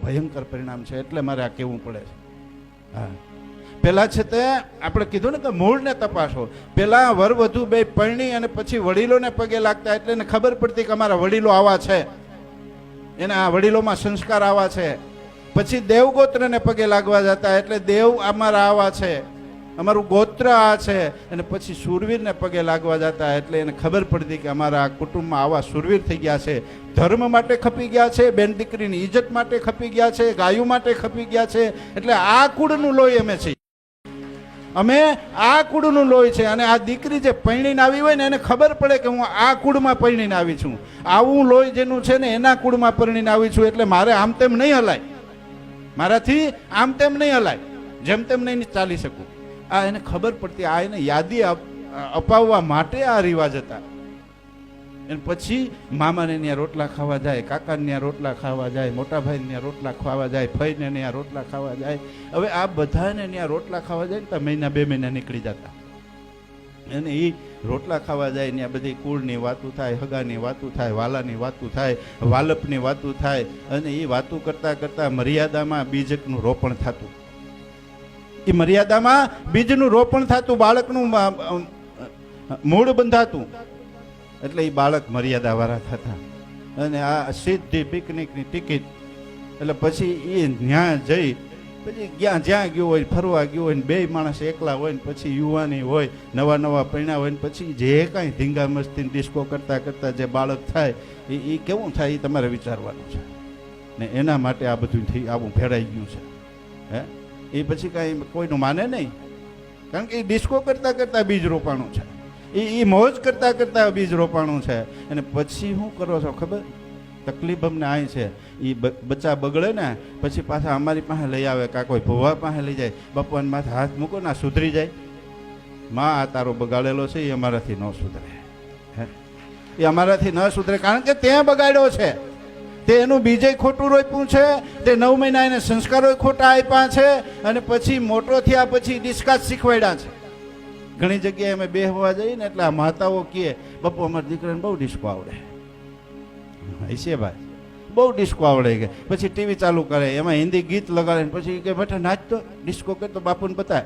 ભયંકર પરિણામ છે, એટલે મારે આ કહેવું પડે છે. હા, પેલા છે તે આપણે કીધું ને કે મૂળને તપાસો. પેલા વર વધુ બે પરણી અને પછી વડીલોને પગે લાગતા, એટલે એને ખબર પડતી કે અમારા વડીલો આવા છે, એના વડીલોમાં સંસ્કાર આવા છે. પછી દેવગોત્રને પગે લાગવા જતા, એટલે દેવ અમારા આવા છે, અમારું ગોત્ર આ છે. અને પછી સુરવીરને પગે લાગવા જતા, એટલે એને ખબર પડતી કે અમારા કુટુંબમાં આવા સુરવીર થઈ ગયા છે, ધર્મ માટે ખપી ગયા છે, બેન દીકરીની ઇજ્જત માટે ખપી ગયા છે, ગાયું માટે ખપી ગયા છે. એટલે આ કુળનું લોહી અમે છીએ, અમે આ કુળનું લોહી છે. અને આ દીકરી જે પૈણીને આવી હોય ને, એને ખબર પડે કે હું આ કુળમાં પૈણીને આવી છું, આવું લોહી જેનું છે ને એના કુળમાં પરણીને આવી છું, એટલે મારે આમ તેમ નહીં હલાય, મારાથી આમ તેમ નહીં હલાય, જેમ તેમ નહીં ચાલી શકું. આ એને ખબર પડતી, આ એને યાદી અપાવવા માટે આ રિવાજ હતા. અને પછી મામાને ત્યાં રોટલા ખાવા જાય, કાકાને ત્યાં રોટલા ખાવા જાય, મોટા ભાઈને ત્યાં રોટલા ખાવા જાય, ફઈને ત્યાં રોટલા ખાવા જાય. હવે આ બધાને ત્યાં રોટલા ખાવા જાય ને તો મહિના 2 મહિના નીકળી જતા. અને એ રોટલા ખાવા જાય ત્યાં બધી કુળની વાતું થાય, હગાની વાતું થાય, વાલાની વાતું થાય, વાલપની વાતું થાય. અને એ વાતું કરતા કરતા મર્યાદામાં બીજકનું રોપણ થતું. એ મર્યાદામાં બીજનું રોપણ થતું, બાળકનું મૂળ બંધાતું. એટલે એ બાળક મર્યાદા વાળા થતા. અને આ સીધી પિકનિકની ટિકિટ. એટલે પછી એ ત્યાં જઈ પછી જ્યાં ગયો હોય, ફરવા ગયો હોય ને, 2 માણસ એકલા હોય ને, પછી યુવાની હોય, નવા નવા પૈણા હોય ને, પછી જે કાંઈ ધીંગા મસ્તી ડિસ્કો કરતા કરતા જે બાળક થાય એ કેવું થાય એ તમારે વિચારવાનું છે. ને એના માટે આ બધું આવું ફેરાઈ ગયું છે. હે, એ પછી કાંઈ કોઈનું માને નહીં, કારણ કે એ ડિસ્કો કરતા કરતા બીજ રોપાણું છે, એ મોજ કરતા કરતા બીજ રોપાણું છે. અને પછી શું કરો છો ખબર? તકલીફ અમને આવી છે, એ બચ્ચા બગડે ને પછી પાછા અમારી પાસે લઈ આવે, કાં કોઈ ભુવા પાસે લઈ જાય, બાપુને માથે હાથ મૂકો ને સુધરી જાય. માં આ તારો બગાડેલો છે, એ અમારાથી ન સુધરે. હે, એ અમારાથી ન સુધરે, કારણ કે તે બગાડ્યો છે, તે એનું બીજે ખોટું રોપ્યું છે, તે 9 મહિના એને સંસ્કારો ખોટા આપ્યા છે. અને પછી મોટો થયા પછી ડિસ્કાસ શીખવાડ્યા છે. ઘણી જગ્યાએ અમે બેહવા જઈએ ને, એટલે આ માતાઓ કહે, બાપુ અમારા દીકરાને બહુ ડિસ્કો આવડે છે ભાઈ, બહુ ડિસ્કો આવડે કે. પછી ટીવી ચાલુ કરે, એમાં હિન્દી ગીત લગાડે, પછી કે બેટા નાચતો ડિસ્કો કરતો બાપુને બતાય.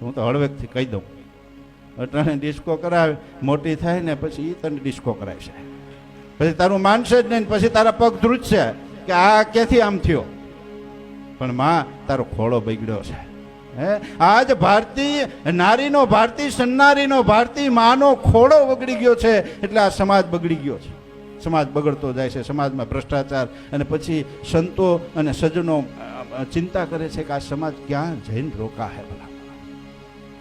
હું તો હળવેકથી કહી દઉં, અટાણે ડિસ્કો કરાવે, મોટી થાય ને પછી એ તને ડિસ્કો કરાય છે, પછી તારું માનશે જ નહીં, પછી તારા પગ ધ્રુજશે કે આ ક્યાંથી આમ થયો. પણ માં તારો ખોળો બગડ્યો છે. હે, આજ ભારતીય નારીનો, ભારતીય સન્નારીનો, ભારતીય માનો ખોળો બગડી ગયો છે. એટલે આ સમાજ બગડી ગયો છે, સમાજ બગડતો જાય છે, સમાજમાં ભ્રષ્ટાચાર. અને પછી સંતો અને સજ્જનો ચિંતા કરે છે કે આ સમાજ ક્યાં જઈને રોકા હે. ભલા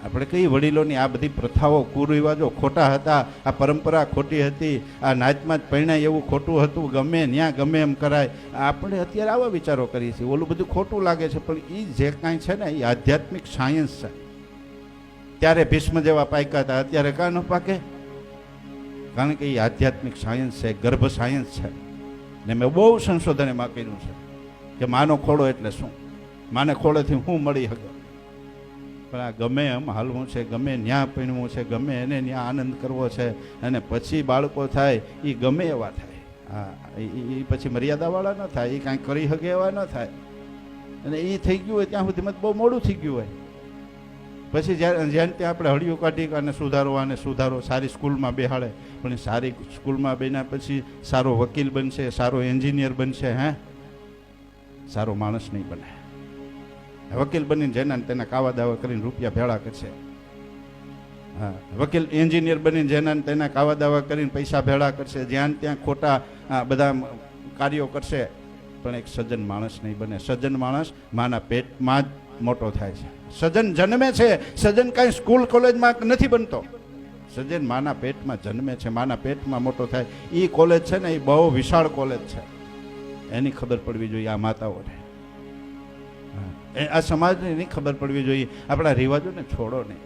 આપણે કઈ વડીલોની આ બધી પ્રથાઓ, કુરિવાજો ખોટા હતા, આ પરંપરા ખોટી હતી, આ નાચમાં જ પરણાય એવું ખોટું હતું, ગમે ત્યાં ગમે એમ કરાય. આપણે અત્યારે આવા વિચારો કરીએ છીએ, ઓલું બધું ખોટું લાગે છે. પણ એ જે કાંઈ છે ને એ આધ્યાત્મિક સાયન્સ છે. ત્યારે ભીષ્મ જેવા પાક્યા હતા, અત્યારે કાં ન પાકે? કારણ કે એ આધ્યાત્મિક સાયન્સ છે, ગર્ભ સાયન્સ છે. ને મેં બહુ સંશોધન એમાં કર્યું છે કે માનો ખોળો એટલે શું, માને ખોળેથી શું મળી શકે. પણ આ ગમે એમ હાલવું છે, ગમે ન્યા પીણવું છે, ગમે એને ન્યા આનંદ કરવો છે. અને પછી બાળકો થાય એ ગમે એવા થાય. હા, એ પછી મર્યાદાવાળા ન થાય, એ કાંઈ કરી શકે એવા ન થાય. અને એ થઈ ગયું હોય ત્યાં સુધી બહુ મોડું થઈ ગયું હોય. પછી જ્યાં ત્યાં આપણે હળિયું કાઢી અને સુધારો, સારી સ્કૂલમાં બેહાડે. પણ સારી સ્કૂલમાં બેના પછી સારો વકીલ બનશે, સારો એન્જિનિયર બનશે, હે, સારો માણસ નહીં બને. વકીલ બનીને જેના તેના કાવા દાવા કરીને રૂપિયા ભેળા કરશે. હા, વકીલ એન્જિનિયર બનીને જેના તેના કાવા દાવા કરીને પૈસા ભેળા કરશે, જ્યાં ત્યાં ખોટા બધા કાર્યો કરશે. પણ એક સજ્જન માણસ નહીં બને. સજ્જન માણસ માના પેટમાં જ મોટો થાય છે. સજ્જન જન્મે છે, સજ્જન કાંઈ સ્કૂલ કોલેજમાં નથી બનતો. સજ્જન માના પેટમાં જન્મે છે, માના પેટમાં મોટો થાય. એ કોલેજ છે ને એ બહુ વિશાળ કોલેજ છે, એની ખબર પડવી જોઈએ આ માતાઓને. આ સમાજને એની ખબર પડવી જોઈએ. આપણા રિવાજોને છોડો નહીં.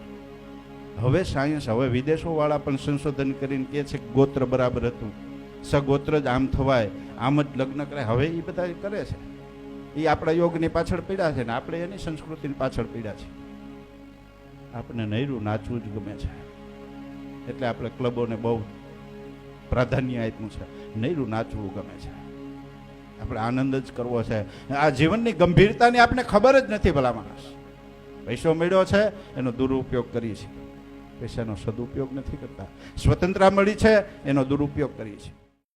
હવે સાયન્સ, હવે વિદેશોવાળા પણ સંશોધન કરીને કહે છે કે ગોત્ર બરાબર હતું, સગોત્ર જ આમ થવાય, આમ જ લગ્ન કરે. હવે એ બધા કરે છે. એ આપણા યોગની પાછળ પીડ્યા છે ને આપણે એની સંસ્કૃતિની પાછળ પીડ્યા છે. આપણે નૈરું નાચવું જ ગમે છે, એટલે આપણે ક્લબોને બહુ પ્રાધાન્ય આપ્યું છે. નૈરું નાચવું ગમે છે. આપણે આનંદ જ કરવો છે. આ જીવનની ગંભીરતાની આપણે ખબર જ નથી. ભલા માણસ પૈસો મળ્યો છે એનો દુરુપયોગ કરીએ છીએ, પૈસાનો સદુપયોગ નથી કરતા. સ્વતંત્રતા મળી છે એનો દુરુપયોગ કરીએ છીએ.